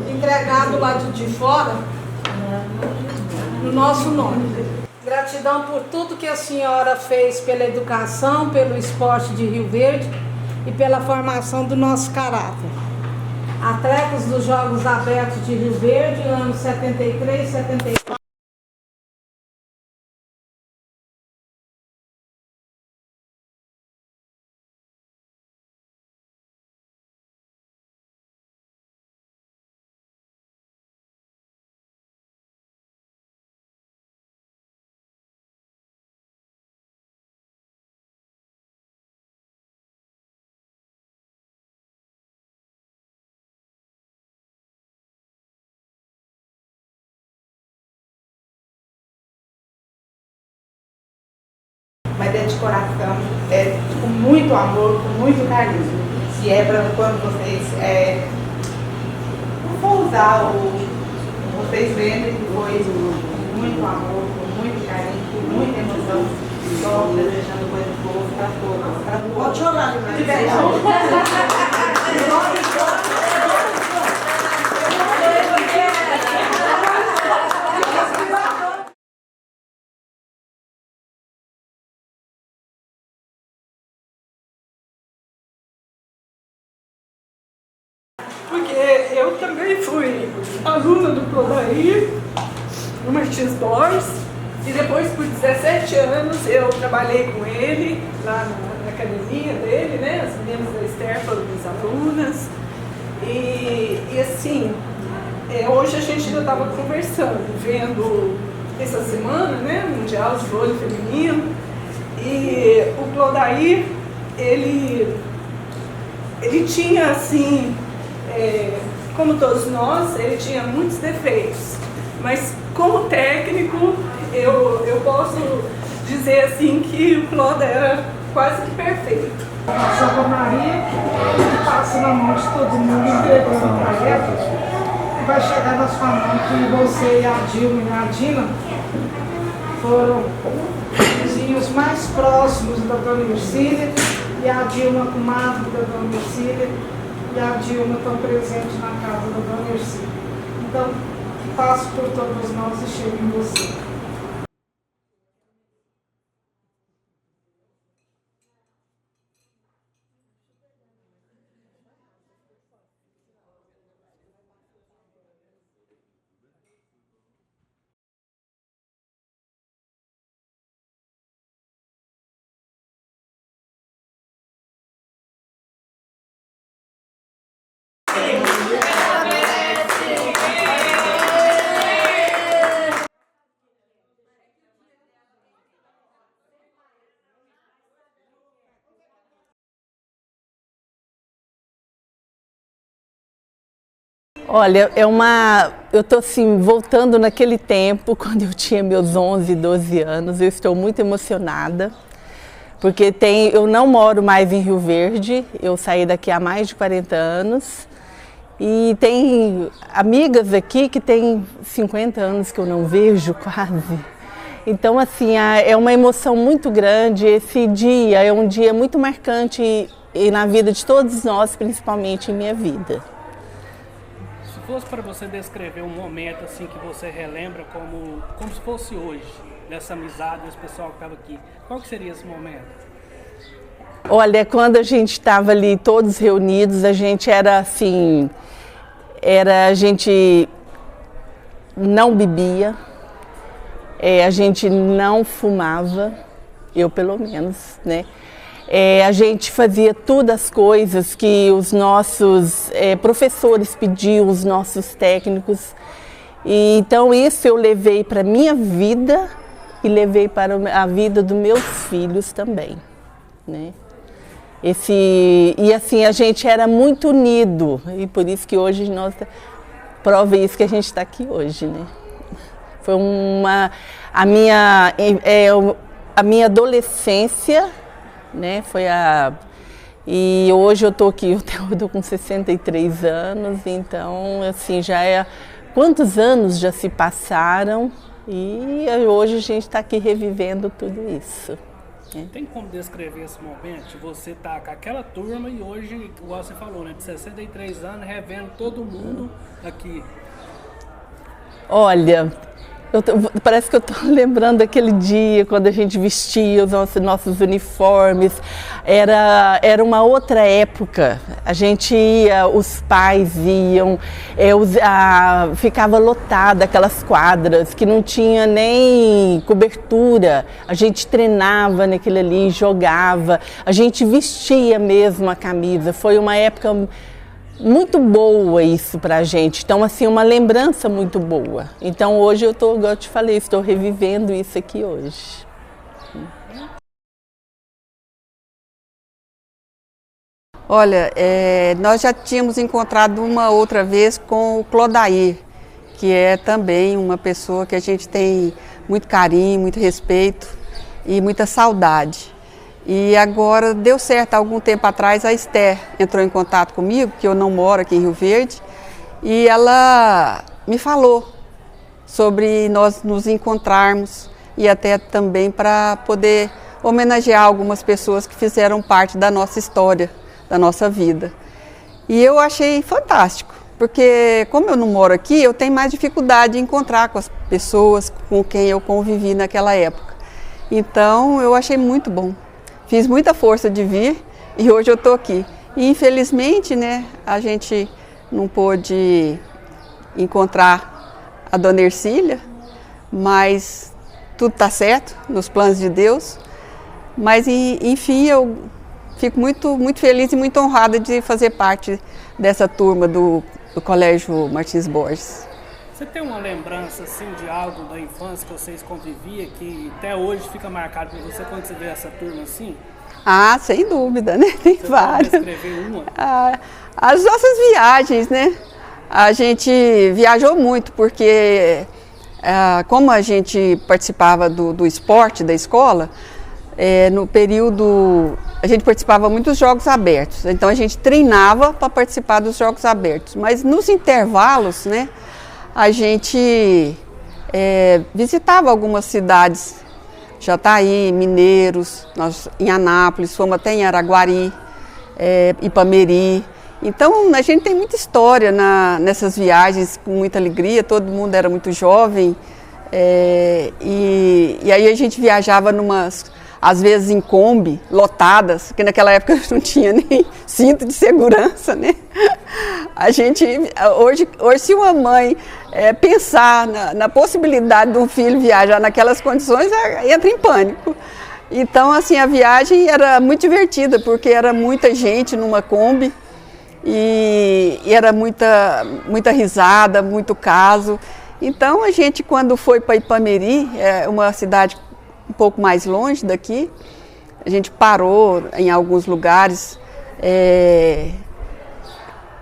entregado lá de fora, no nosso nome. Gratidão por tudo que a senhora fez pela educação, pelo esporte de Rio Verde e pela formação do nosso caráter. Atletas dos Jogos Abertos de Rio Verde, anos 73 e 74. Mas é de coração, é com muito amor, com muito carinho. E é para quando vocês for usar, vocês vendem que foi com muito amor, com muito carinho, com muita emoção. Só desejando coisas boas para todos. Pode chorar, de verdade. Porque eu também fui aluna do Plodair, no Martins Borges, e depois por 17 anos eu trabalhei com ele lá na academia dele, né? As meninas da Esther foram minhas alunas. E assim, hoje a gente ainda estava conversando, vendo essa semana, né? Mundial de Vôlei Feminino, e o Plodair, ele tinha assim, como todos nós, ele tinha muitos defeitos, mas como técnico eu posso dizer assim que o Cloda era quase que perfeito. A Santa Maria passa na mão de todo mundo, entregando para ela, e vai chegar na sua mão que você e a Dilma e a Dina foram vizinhos mais próximos da Dona Ercília, e a Dilma, comadre da Dona Ercília, e a Dilma estão presentes na casa da Dona Ercília. Então, passo por todos nós e chego em você. Olha, eu estou assim, voltando naquele tempo, quando eu tinha meus 11, 12 anos, eu estou muito emocionada, porque eu não moro mais em Rio Verde, eu saí daqui há mais de 40 anos, e tem amigas aqui que tem 50 anos que eu não vejo quase. Então, assim, é uma emoção muito grande, esse dia é um dia muito marcante e na vida de todos nós, principalmente em minha vida. Se fosse para você descrever um momento assim que você relembra como se fosse hoje, dessa amizade, desse pessoal que estava aqui, qual que seria esse momento? Olha, quando a gente estava ali todos reunidos, a gente era assim, a gente não bebia, a gente não fumava, eu pelo menos, né? A gente fazia todas as coisas que os nossos professores pediam, os nossos técnicos. E, então isso eu levei para a minha vida e levei para a vida dos meus filhos também, né? E assim, a gente era muito unido e por isso que hoje nós prova isso que a gente está aqui hoje, né? Foi a minha adolescência, né? E hoje eu estou aqui, eu estou com 63 anos, então assim, quantos anos já se passaram e hoje a gente está aqui revivendo tudo isso. Tem como descrever esse momento de você estar com aquela turma e hoje, igual você falou, né, de 63 anos, revendo todo mundo aqui? Olha, parece que eu estou lembrando daquele dia quando a gente vestia os nossos uniformes. Era uma outra época. A gente ia, os pais iam, ficava lotada aquelas quadras que não tinha nem cobertura. A gente treinava naquele ali, jogava, a gente vestia mesmo a camisa. Foi uma época muito boa isso pra gente, então assim, uma lembrança muito boa. Então hoje eu tô, igual eu te falei, estou revivendo isso aqui hoje. Olha, nós já tínhamos encontrado uma outra vez com o Clodair, que é também uma pessoa que a gente tem muito carinho, muito respeito e muita saudade. E agora deu certo, há algum tempo atrás a Esther entrou em contato comigo, que eu não moro aqui em Rio Verde, e ela me falou sobre nós nos encontrarmos e até também para poder homenagear algumas pessoas que fizeram parte da nossa história, da nossa vida. E eu achei fantástico, porque como eu não moro aqui, eu tenho mais dificuldade de encontrar com as pessoas com quem eu convivi naquela época. Então eu achei muito bom. Fiz muita força de vir e hoje eu estou aqui. E infelizmente, né, a gente não pôde encontrar a Dona Ercília, mas tudo está certo nos planos de Deus. Mas enfim, eu fico muito feliz e muito honrada de fazer parte dessa turma do Colégio Martins Borges. Você tem uma lembrança assim de algo da infância que vocês conviviam que até hoje fica marcado por você quando você vê essa turma assim? Ah, sem dúvida, né? Tem você várias. Pode descrever uma? As nossas viagens, né? A gente viajou muito porque como a gente participava do esporte da escola, no período a gente participava muito dos jogos abertos. Então a gente treinava para participar dos jogos abertos. Mas nos intervalos, né? A gente visitava algumas cidades, Jataí, Mineiros, nós em Anápolis, fomos até em Araguari, Ipameri. Então a gente tem muita história nessas viagens, com muita alegria, todo mundo era muito jovem. E aí a gente viajava às vezes em Kombi, lotadas, porque naquela época não tinha nem cinto de segurança, né? A gente, hoje se uma mãe pensar na possibilidade de um filho viajar naquelas condições, entra em pânico. Então, assim, a viagem era muito divertida, porque era muita gente numa Kombi e era muita risada, muito caso. Então, a gente, quando foi para Ipameri, uma cidade um pouco mais longe daqui, a gente parou em alguns lugares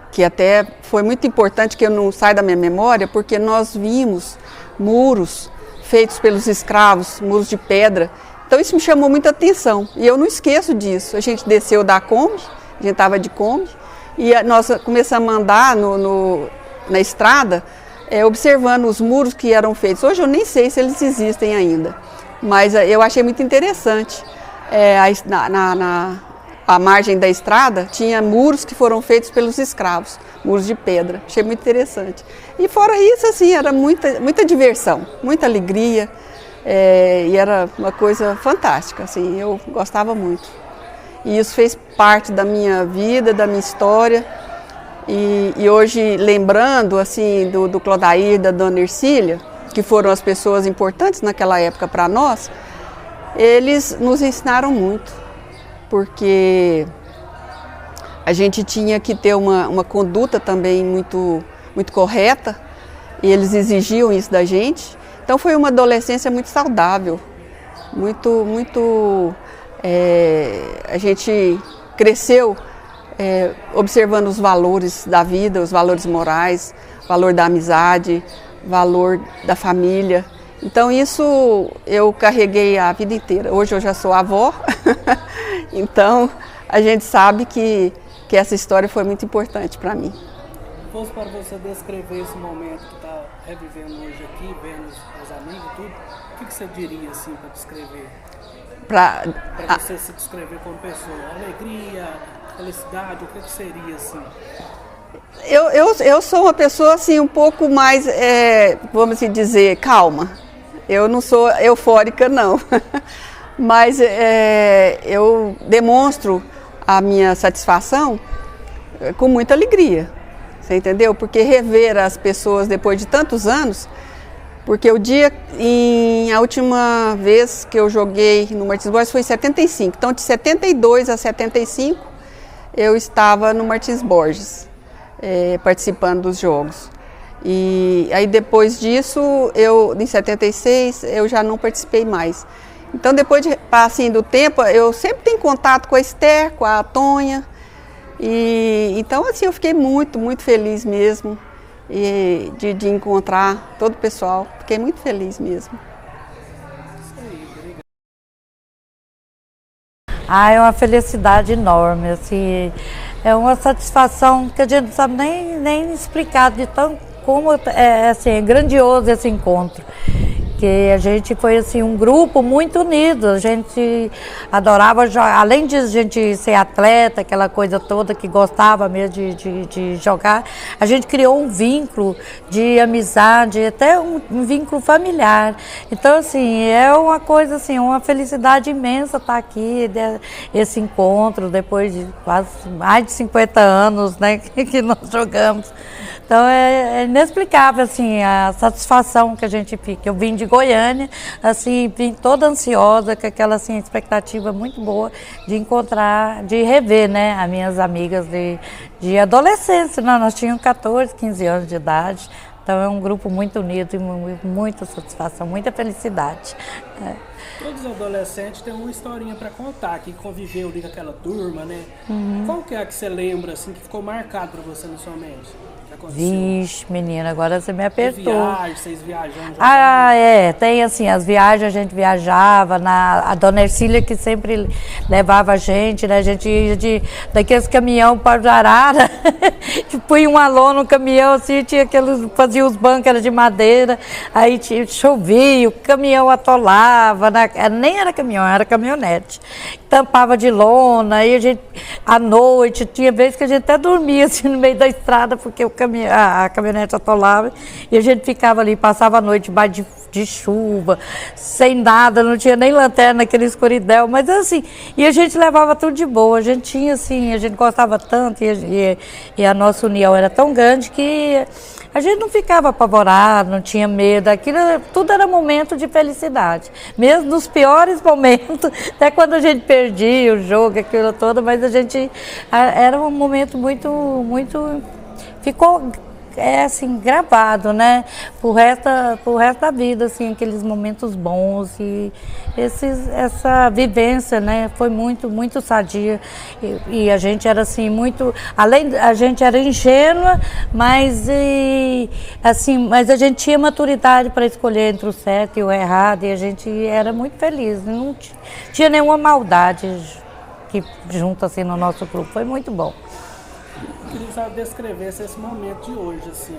que até foi muito importante, que eu não saio da minha memória, porque nós vimos muros feitos pelos escravos, muros de pedra. Então isso me chamou muita atenção e eu não esqueço disso. A gente desceu da Kombi, a gente estava de Kombi, e nós começamos a andar na estrada, observando os muros que eram feitos. Hoje eu nem sei se eles existem ainda. Mas eu achei muito interessante. A margem da estrada tinha muros que foram feitos pelos escravos, muros de pedra. Achei muito interessante. E fora isso, assim, era muita diversão, muita alegria. E era uma coisa fantástica, assim, eu gostava muito. E isso fez parte da minha vida, da minha história. E hoje, lembrando assim, do Clodair, da Dona Ercília, que foram as pessoas importantes naquela época para nós, eles nos ensinaram muito, porque a gente tinha que ter uma conduta também muito correta, e eles exigiam isso da gente. Então foi uma adolescência muito saudável, a gente cresceu observando os valores da vida, os valores morais, o valor da amizade, valor da família. Então isso eu carreguei a vida inteira. Hoje eu já sou avó, então a gente sabe que essa história foi muito importante para mim. Se fosse para você descrever esse momento que está revivendo hoje aqui, vendo os amigos e tudo, o que você diria assim para descrever? Pra, Para você se descrever como pessoa, alegria, felicidade, o que seria assim? eu sou uma pessoa assim um pouco mais, vamos assim dizer, calma. Eu não sou eufórica, não. Mas eu demonstro a minha satisfação com muita alegria. Você entendeu? Porque rever as pessoas depois de tantos anos, porque a última vez que eu joguei no Martins Borges foi em 75. Então, de 72 a 75, eu estava no Martins Borges, participando dos jogos. E aí, depois disso, em 76, eu já não participei mais. Então, depois assim, do tempo, eu sempre tenho contato com a Esther, com a Tonha. Então, assim, eu fiquei muito, muito feliz mesmo de encontrar todo o pessoal. Fiquei muito feliz mesmo. É uma felicidade enorme, assim, é uma satisfação que a gente não sabe nem explicar de tão como é grandioso esse encontro. Que a gente foi assim um grupo muito unido, a gente adorava jogar, além de a gente ser atleta, aquela coisa toda que gostava mesmo de jogar, a gente criou um vínculo de amizade, até um vínculo familiar. Então assim, é uma coisa assim, uma felicidade imensa estar aqui, esse encontro, depois de quase mais de 50 anos, né, que nós jogamos. Então é inexplicável assim, a satisfação que a gente fica. Eu vim de Goiânia, assim, vim toda ansiosa, com aquela assim, expectativa muito boa de encontrar, de rever, né, as minhas amigas de adolescência. Nós tínhamos 14, 15 anos de idade. Então é um grupo muito unido e muita satisfação, muita felicidade. Todos os adolescentes têm uma historinha para contar, que conviveu ali com aquela turma, né? Qual que é a que você lembra, assim, que ficou marcado para você na sua mente? Vixe, menina, agora você me apertou. Vocês viajando? Tem assim, as viagens a gente viajava, a dona Ercília que sempre levava a gente, né? A gente ia daqueles caminhão para o Arara, punha um alô no caminhão, assim, fazia os bancos, era de madeira, aí chovia, o caminhão atolava, nem era caminhão, era caminhonete. Tampava de lona, aí a gente, à noite, tinha vezes que a gente até dormia assim no meio da estrada, porque a caminhonete atolava, e a gente ficava ali, passava a noite debaixo de chuva, sem nada, não tinha nem lanterna naquele escuridão, mas assim, e a gente levava tudo de boa, a gente tinha assim, a gente gostava tanto, e a nossa união era tão grande que a gente não ficava apavorado, não tinha medo, aquilo tudo era momento de felicidade, mesmo nos piores momentos, até quando a gente perdia o jogo, aquilo todo, mas era um momento muito, muito, ficou assim, gravado, né, pro resto da vida, assim, aqueles momentos bons e essa vivência, né, foi muito, muito sadia e a gente era assim, muito, a gente era ingênua, mas a gente tinha maturidade para escolher entre o certo e o errado e a gente era muito feliz, não tinha nenhuma maldade que junto assim no nosso grupo, foi muito bom. Eu queria que você descrevesse esse momento de hoje, assim,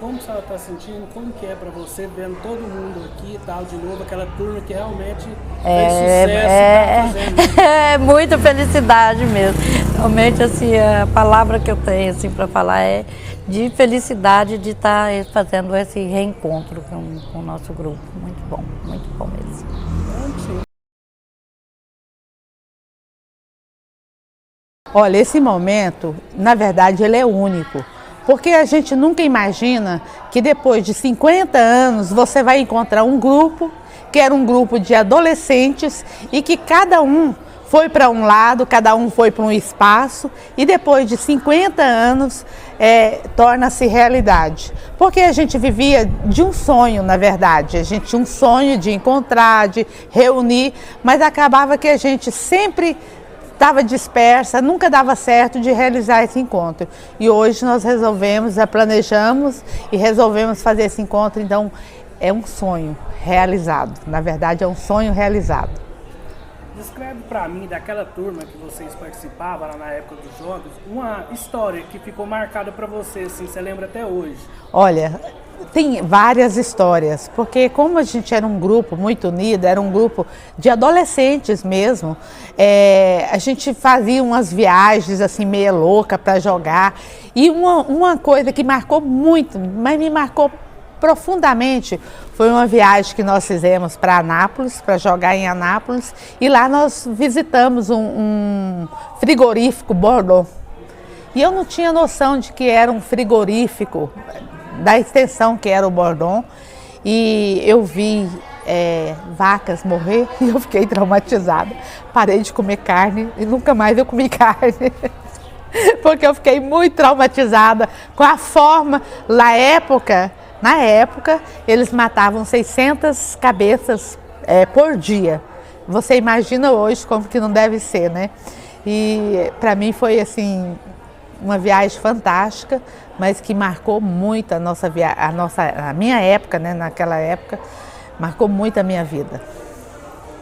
como você está sentindo, como que é para você, vendo todo mundo aqui e tal, de novo, aquela turma que realmente fez sucesso. É muita felicidade mesmo. Realmente, assim, a palavra que eu tenho assim, para falar é de felicidade de estar fazendo esse reencontro com o nosso grupo. Muito bom mesmo. Olha, esse momento, na verdade, ele é único, porque a gente nunca imagina que depois de 50 anos você vai encontrar um grupo, que era um grupo de adolescentes e que cada um foi para um lado, cada um foi para um espaço e depois de 50 anos torna-se realidade. Porque a gente vivia de um sonho, na verdade, a gente tinha um sonho de encontrar, de reunir, mas acabava que a gente sempre estava dispersa, nunca dava certo de realizar esse encontro. E hoje nós planejamos e resolvemos fazer esse encontro, então é um sonho realizado, na verdade é um sonho realizado. Descreve para mim, daquela turma que vocês participavam lá na época dos jogos, uma história que ficou marcada para você, assim, você lembra até hoje? Olha, tem várias histórias, porque como a gente era um grupo muito unido, era um grupo de adolescentes mesmo, a gente fazia umas viagens assim meio louca para jogar. E uma coisa que marcou muito, mas me marcou profundamente, foi uma viagem que nós fizemos para Anápolis, para jogar em Anápolis, e lá nós visitamos um frigorífico Bordeaux. E eu não tinha noção de que era um frigorífico, da extensão que era o Bordeaux, e eu vi vacas morrer e eu fiquei traumatizada. Parei de comer carne e nunca mais eu comi carne. Porque eu fiquei muito traumatizada com a forma, na época, eles matavam 600 cabeças por dia. Você imagina hoje como que não deve ser, né? E para mim foi assim, uma viagem fantástica, mas que marcou muito a minha época, né? Naquela época, marcou muito a minha vida.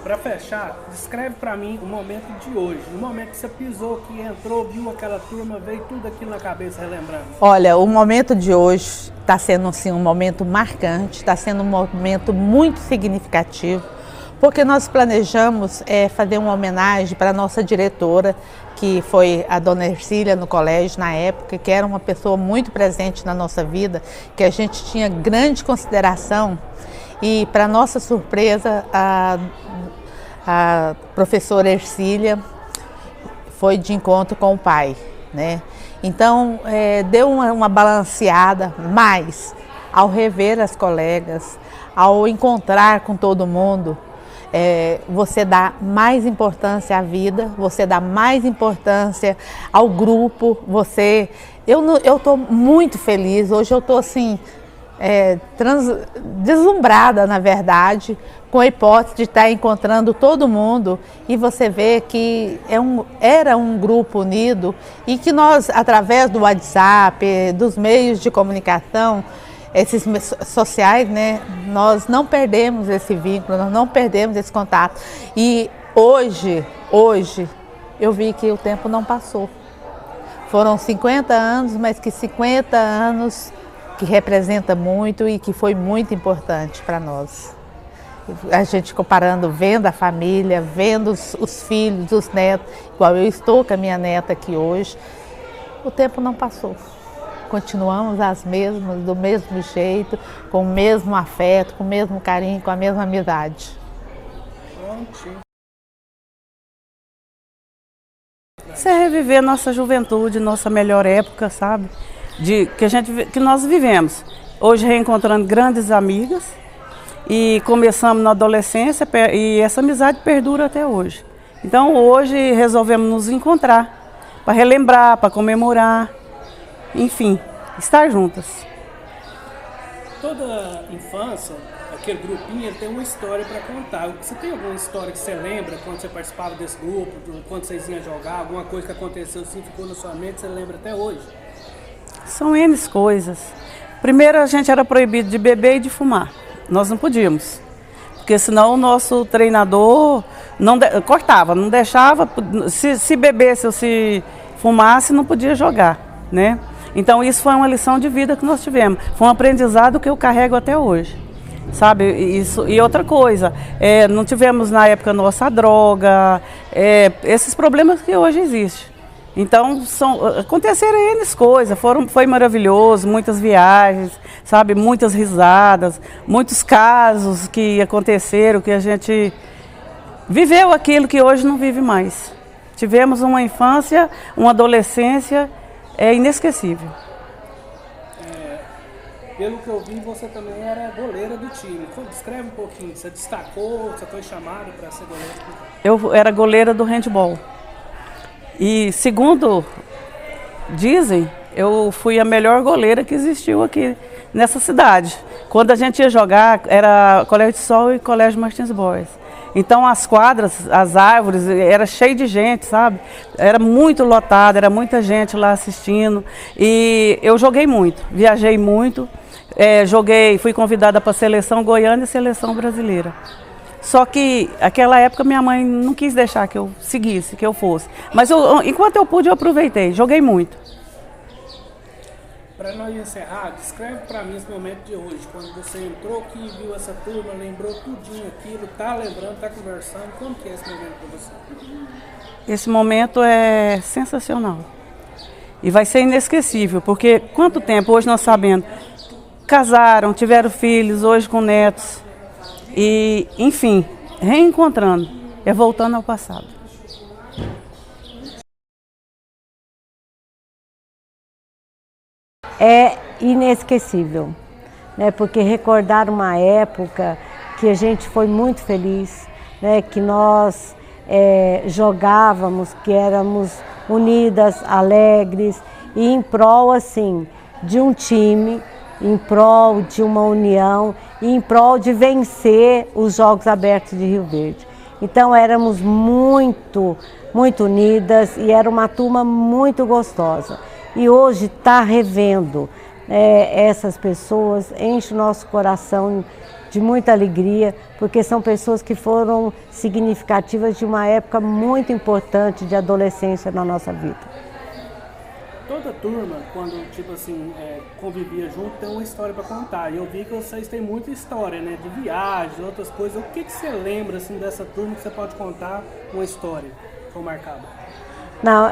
Para fechar, descreve para mim o momento de hoje, no momento que você pisou, que entrou, viu aquela turma, veio tudo aquilo na cabeça relembrando. Olha, o momento de hoje está sendo assim, um momento marcante, está sendo um momento muito significativo, porque nós planejamos fazer uma homenagem para a nossa diretora, que foi a dona Ercília no colégio na época, que era uma pessoa muito presente na nossa vida, que a gente tinha grande consideração. E para nossa surpresa, a professora Ercília foi de encontro com o pai, né? Então deu uma balanceada, mas ao rever as colegas, ao encontrar com todo mundo, você dá mais importância à vida, você dá mais importância ao grupo. Eu estou muito feliz, hoje eu estou assim, deslumbrada, na verdade, com a hipótese de estar encontrando todo mundo, e você vê que era um grupo unido e que nós, através do WhatsApp, dos meios de comunicação, esses sociais, né, nós não perdemos esse vínculo, nós não perdemos esse contato. E hoje eu vi que o tempo não passou. Foram 50 anos, mas que 50 anos que representa muito e que foi muito importante para nós. A gente comparando, vendo a família, vendo os filhos, os netos, igual eu estou com a minha neta aqui hoje, o tempo não passou. Continuamos as mesmas, do mesmo jeito, com o mesmo afeto, com o mesmo carinho, com a mesma amizade. Isso é reviver nossa juventude, nossa melhor época, sabe? Que nós vivemos. Hoje reencontrando grandes amigas e começamos na adolescência e essa amizade perdura até hoje. Então hoje resolvemos nos encontrar para relembrar, para comemorar, enfim, estar juntas. Toda infância, aquele grupinho tem uma história para contar. Você tem alguma história que você lembra quando você participava desse grupo, quando vocês iam jogar, alguma coisa que aconteceu assim, ficou na sua mente, você lembra até hoje? São N coisas. Primeiro, a gente era proibido de beber e de fumar. Nós não podíamos, porque senão o nosso treinador cortava, não deixava. Se bebesse ou se fumasse, não podia jogar, né? Então isso foi uma lição de vida que nós tivemos. Foi um aprendizado que eu carrego até hoje, sabe? Isso. E outra coisa, não tivemos na época nossa droga, esses problemas que hoje existem. Então, aconteceram N coisas, foi maravilhoso, muitas viagens, sabe, muitas risadas, muitos casos que aconteceram, que a gente viveu aquilo que hoje não vive mais. Tivemos uma infância, uma adolescência inesquecível. Pelo que eu vi, você também era goleira do time. Descreve um pouquinho, você destacou, você foi chamada para ser goleira? Eu era goleira do handball. E segundo dizem, eu fui a melhor goleira que existiu aqui nessa cidade. Quando a gente ia jogar, era Colégio de Sol e Colégio Martins Borges. Então as quadras, as árvores, era cheio de gente, sabe? Era muito lotado, era muita gente lá assistindo. E eu joguei muito, viajei muito, fui convidada para a seleção goiana e seleção brasileira. Só que naquela época minha mãe não quis deixar que eu seguisse, que eu fosse. Mas enquanto eu pude, eu aproveitei, joguei muito. Para nós encerrar, descreve para mim esse momento de hoje, quando você entrou aqui e viu essa turma, lembrou tudinho aquilo, tá lembrando, tá conversando, como que é esse momento para você? Esse momento é sensacional e vai ser inesquecível, porque quanto tempo hoje nós sabemos, casaram, tiveram filhos, hoje com netos e, enfim, reencontrando, é voltando ao passado. É inesquecível, né? Porque recordar uma época que a gente foi muito feliz, né? Que nós jogávamos, que éramos unidas, alegres e em prol assim de um time, em prol de uma união e em prol de vencer os Jogos Abertos de Rio Verde. Então éramos muito unidas e era uma turma muito gostosa. E hoje está revendo essas pessoas, enche o nosso coração de muita alegria, porque são pessoas que foram significativas de uma época muito importante de adolescência na nossa vida. Toda turma, quando tipo assim, convivia junto, tem uma história para contar. E eu vi que vocês têm muita história, né? De viagens, outras coisas. O que você lembra assim, dessa turma que você pode contar uma história que foi marcada? Não,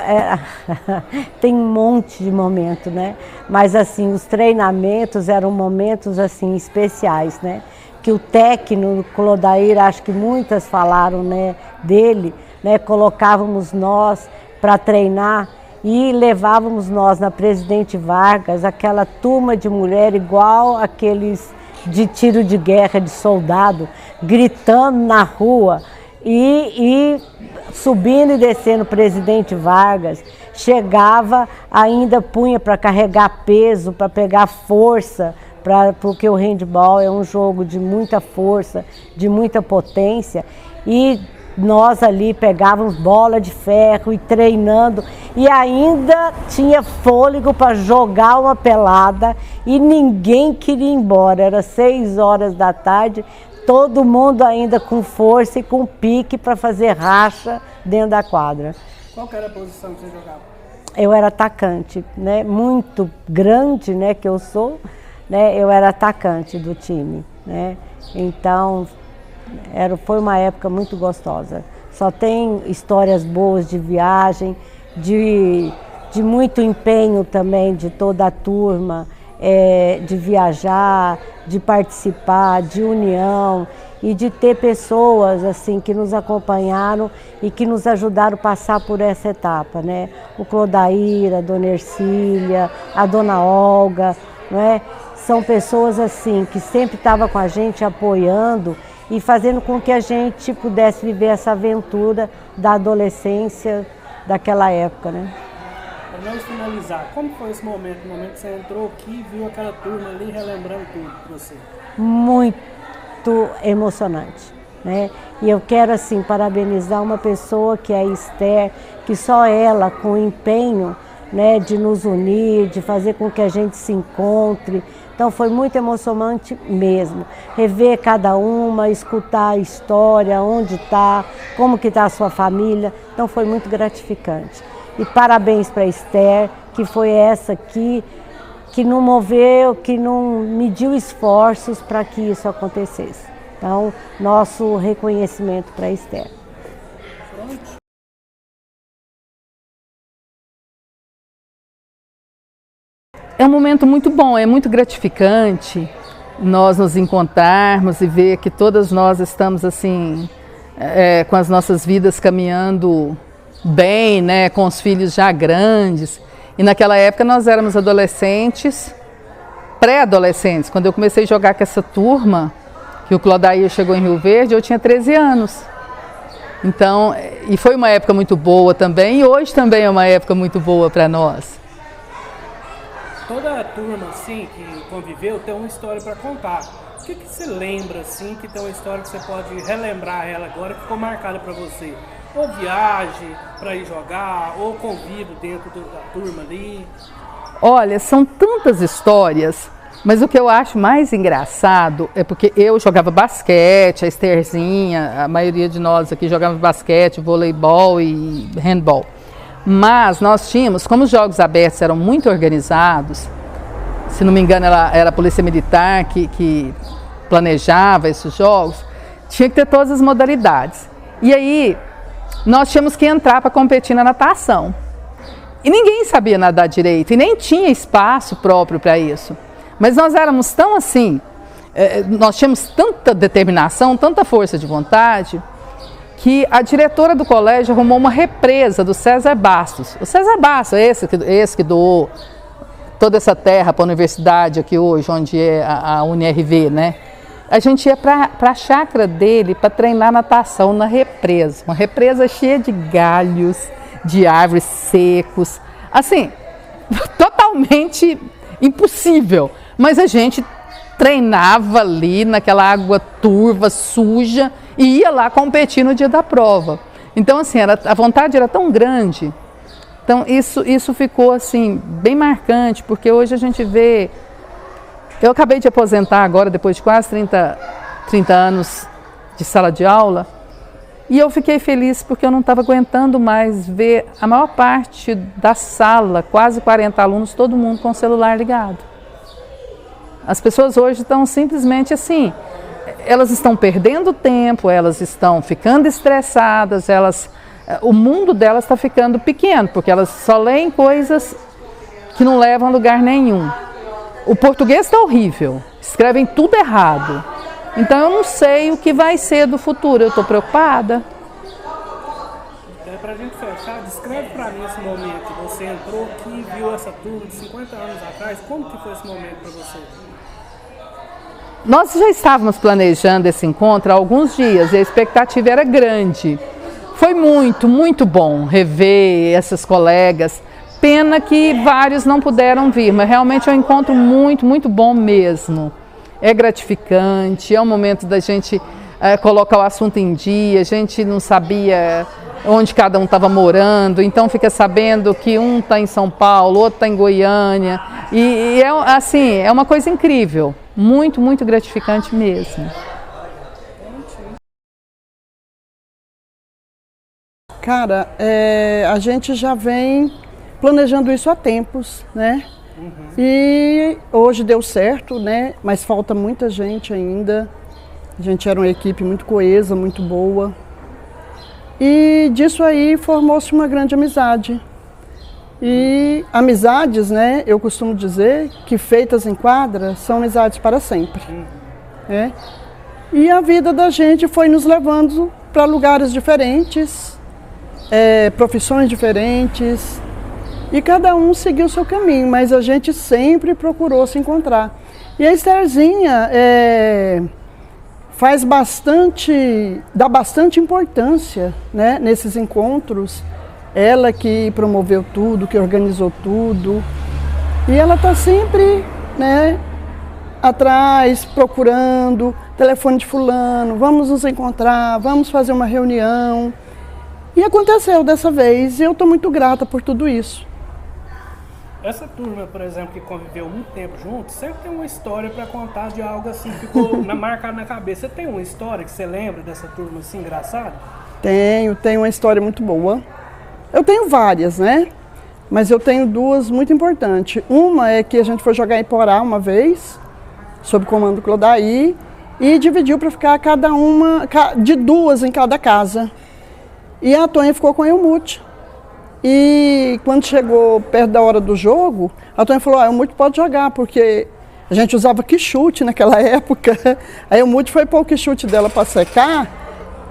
tem um monte de momento, né? Mas assim, os treinamentos eram momentos assim especiais, né? Que o técnico Clodair, acho que muitas falaram, né, dele, né? Colocávamos nós para treinar e levávamos nós na Presidente Vargas, aquela turma de mulher igual aqueles de tiro de guerra de soldado, gritando na rua. E subindo e descendo Presidente Vargas, chegava, ainda punha para carregar peso, para pegar força, porque o handball é um jogo de muita força, de muita potência, e nós ali pegávamos bola de ferro e treinando, e ainda tinha fôlego para jogar uma pelada, e ninguém queria ir embora, era 6 horas da tarde, todo mundo ainda com força e com pique para fazer racha dentro da quadra. Qual que era a posição que você jogava? Eu era atacante, né? Muito grande, né, que eu sou, né? Eu era atacante do time, né? Então, foi uma época muito gostosa. Só tem histórias boas de viagem, de muito empenho também de toda a turma, de viajar, de participar, de união e de ter pessoas assim que nos acompanharam e que nos ajudaram a passar por essa etapa, né? O Clodair, a Dona Ercília, a Dona Olga, não é? São pessoas assim que sempre estavam com a gente apoiando e fazendo com que a gente pudesse viver essa aventura da adolescência daquela época, né? Para nós finalizar, como foi esse momento? O momento que você entrou aqui e viu aquela turma ali relembrando tudo para você? Muito emocionante, né? E eu quero assim parabenizar uma pessoa que é a Esther, que só ela com empenho, né, de nos unir, de fazer com que a gente se encontre. Então foi muito emocionante mesmo, rever cada uma, escutar a história, onde está, como que está a sua família, então foi muito gratificante. E parabéns para a Esther, que foi essa aqui, que não moveu, que não mediu esforços para que isso acontecesse. Então, nosso reconhecimento para a Esther. É um momento muito bom, é muito gratificante nós nos encontrarmos e ver que todas nós estamos assim, com as nossas vidas caminhando bem, né, com os filhos já grandes. E naquela época nós éramos adolescentes, pré-adolescentes. Quando eu comecei a jogar com essa turma, que o Clodair chegou em Rio Verde, eu tinha 13 anos. Então, e foi uma época muito boa também, e hoje também é uma época muito boa para nós. Toda a turma assim que conviveu tem uma história para contar. O que você lembra assim que tem uma história que você pode relembrar ela agora que ficou marcada para você? Ou viagem para ir jogar, ou convívio dentro da turma ali? Olha, são tantas histórias, mas o que eu acho mais engraçado é porque eu jogava basquete, a Estherzinha, a maioria de nós aqui jogava basquete, voleibol e handball. Mas nós tínhamos, como os Jogos Abertos eram muito organizados, se não me engano, ela era a Polícia Militar que planejava esses jogos, tinha que ter todas as modalidades. E aí, nós tínhamos que entrar para competir na natação. E ninguém sabia nadar direito, e nem tinha espaço próprio para isso. Mas nós éramos tão assim, nós tínhamos tanta determinação, tanta força de vontade, que a diretora do colégio arrumou uma represa do César Bastos. O César Bastos, esse que doou toda essa terra para a universidade aqui hoje, onde é a UniRV, né? A gente ia para a chácara dele para treinar natação na represa. Uma represa cheia de galhos, de árvores secos. Assim, totalmente impossível. Mas a gente treinava ali naquela água turva, suja, e ia lá competir no dia da prova. Então, assim, a vontade era tão grande. Então, isso ficou, assim, bem marcante, porque hoje a gente vê... Eu acabei de aposentar agora, depois de quase 30 anos de sala de aula, e eu fiquei feliz porque eu não estava aguentando mais ver a maior parte da sala, quase 40 alunos, todo mundo com o celular ligado. As pessoas hoje estão simplesmente assim, elas estão perdendo tempo, elas estão ficando estressadas, o mundo delas está ficando pequeno, porque elas só leem coisas que não levam a lugar nenhum. O português está horrível, escrevem tudo errado. Então eu não sei o que vai ser do futuro, eu estou preocupada. Para a gente fechar, descreve para mim esse momento. Você entrou aqui e viu essa turma de 50 anos atrás, como que foi esse momento para você? Nós já estávamos planejando esse encontro há alguns dias e a expectativa era grande. Foi muito, muito bom rever essas colegas. Pena que vários não puderam vir, mas realmente é um encontro muito, muito bom mesmo. É gratificante, é um momento da gente colocar o assunto em dia, a gente não sabia onde cada um estava morando, então fica sabendo que um está em São Paulo, outro está em Goiânia, e é assim, é uma coisa incrível, muito, muito gratificante mesmo. Cara, a gente já vem planejando isso há tempos, né? E hoje deu certo, né? Mas falta muita gente ainda. A gente era uma equipe muito coesa, muito boa. E disso aí formou-se uma grande amizade. E amizades, né? Eu costumo dizer que feitas em quadra são amizades para sempre. Né? E a vida da gente foi nos levando para lugares diferentes, profissões diferentes. E cada um seguiu o seu caminho, mas a gente sempre procurou se encontrar. E a Estherzinha dá bastante importância, né, nesses encontros. Ela que promoveu tudo, que organizou tudo. E ela está sempre, né, atrás, procurando, telefone de fulano, vamos nos encontrar, vamos fazer uma reunião. E aconteceu dessa vez e eu estou muito grata por tudo isso. Essa turma, por exemplo, que conviveu muito tempo junto, sempre tem uma história para contar de algo assim que ficou marcado na cabeça. Você tem uma história que você lembra dessa turma assim, engraçada? Tenho uma história muito boa. Eu tenho várias, né? Mas eu tenho duas muito importantes. Uma é que a gente foi jogar em Iporá uma vez, sob comando do Clodaí, e dividiu para ficar cada uma, de duas em cada casa. E a Tonha ficou com a Elmute. E quando chegou perto da hora do jogo, a Tonha falou, a Elmute pode jogar, porque a gente usava quichute naquela época. A Elmute foi pôr o quichute dela para secar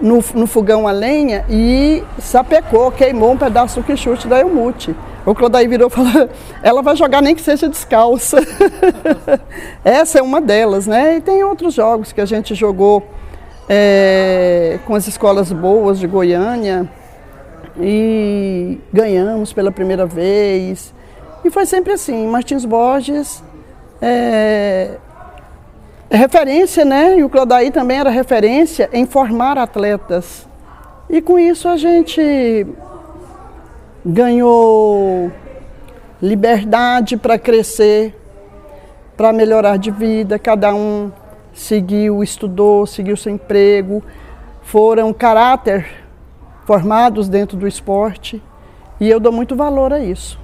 no fogão a lenha e sapecou, queimou um pedaço do quichute da Elmute. O Clodaí virou e falou, ela vai jogar nem que seja descalça. Essa é uma delas, né? E tem outros jogos que a gente jogou com as escolas boas de Goiânia. E ganhamos pela primeira vez. E foi sempre assim, Martins Borges é referência, né? E o Clodaí também era referência em formar atletas. E com isso a gente ganhou liberdade para crescer, para melhorar de vida. Cada um seguiu, estudou, seguiu seu emprego. Foram formados dentro do esporte, e eu dou muito valor a isso.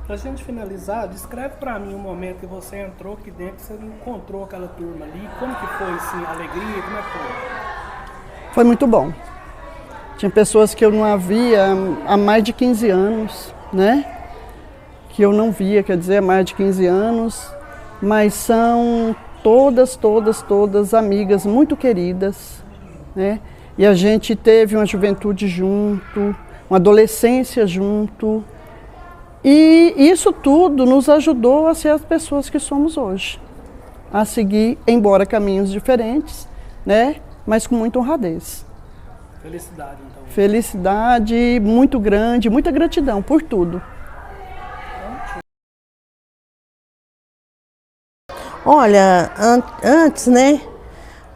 Pra gente finalizar, descreve pra mim um momento que você entrou aqui dentro, você encontrou aquela turma ali, como que foi, assim, a alegria, como é que foi? Foi muito bom. Tinha pessoas que eu não havia há mais de 15 anos, né? Que eu não via, quer dizer, há mais de 15 anos, mas são todas amigas muito queridas, né? E a gente teve uma juventude junto, uma adolescência junto, e isso tudo nos ajudou a ser as pessoas que somos hoje, a seguir, embora caminhos diferentes, né? Mas com muita honradez. Felicidade, então. Felicidade muito grande, muita gratidão por tudo. Olha, antes, né,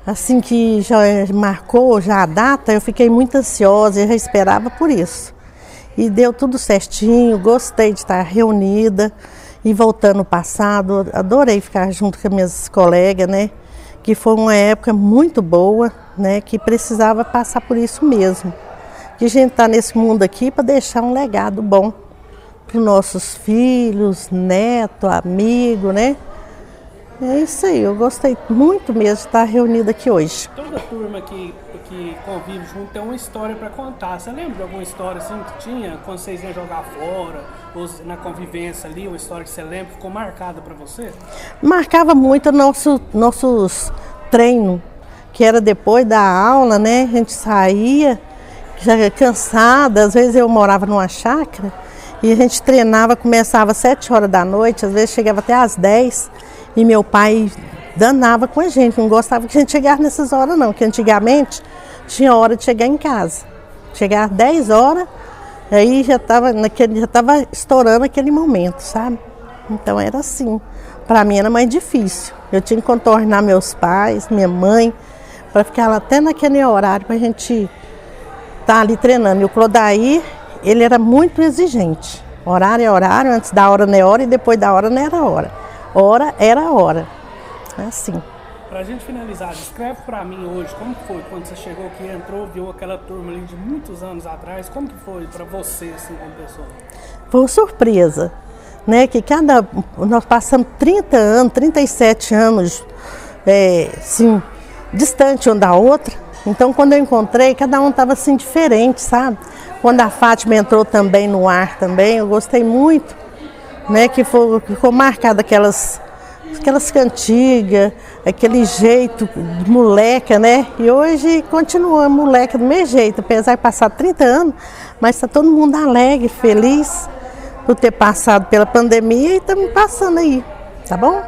assim que já marcou já a data, eu fiquei muito ansiosa, eu já esperava por isso. E deu tudo certinho, gostei de estar reunida e voltando ao passado, adorei ficar junto com as minhas colegas, né, que foi uma época muito boa, né, que precisava passar por isso mesmo. Que a gente está nesse mundo aqui para deixar um legado bom para os nossos filhos, netos, amigos, né. É isso aí, eu gostei muito mesmo de estar reunida aqui hoje. Toda turma que convive junto tem uma história para contar. Você lembra de alguma história assim que tinha quando vocês iam jogar fora, ou na convivência ali, uma história que você lembra que ficou marcada para você? Marcava muito nossos treinos, que era depois da aula, né? A gente saía já cansada, às vezes eu morava numa chácara e a gente treinava, começava às 7 horas da noite, às vezes chegava até às 10. E meu pai danava com a gente, não gostava que a gente chegasse nessas horas não, porque antigamente tinha hora de chegar em casa. Chegar às 10 horas, aí já estava estourando aquele momento, sabe? Então era assim. Para mim era mais difícil. Eu tinha que contornar meus pais, minha mãe, para ficar lá até naquele horário para a gente estar ali treinando. E o Clodair, ele era muito exigente. Horário é horário, antes da hora não é hora e depois da hora não era hora. Hora era hora. É assim. Pra gente finalizar, descreve pra mim hoje como foi quando você chegou aqui, entrou, viu aquela turma ali de muitos anos atrás, como que foi pra você, assim, como pessoa? Foi uma surpresa, né? Que nós passamos 30 anos, 37 anos, assim, distante uma da outra. Então, quando eu encontrei, cada um estava assim diferente, sabe? Quando a Fátima entrou também no ar também, eu gostei muito. Né, que ficou marcada aquelas cantigas, aquele jeito de moleca, né? E hoje continua moleca do mesmo jeito, apesar de passar 30 anos, mas está todo mundo alegre, feliz por ter passado pela pandemia e estamos passando aí, tá bom?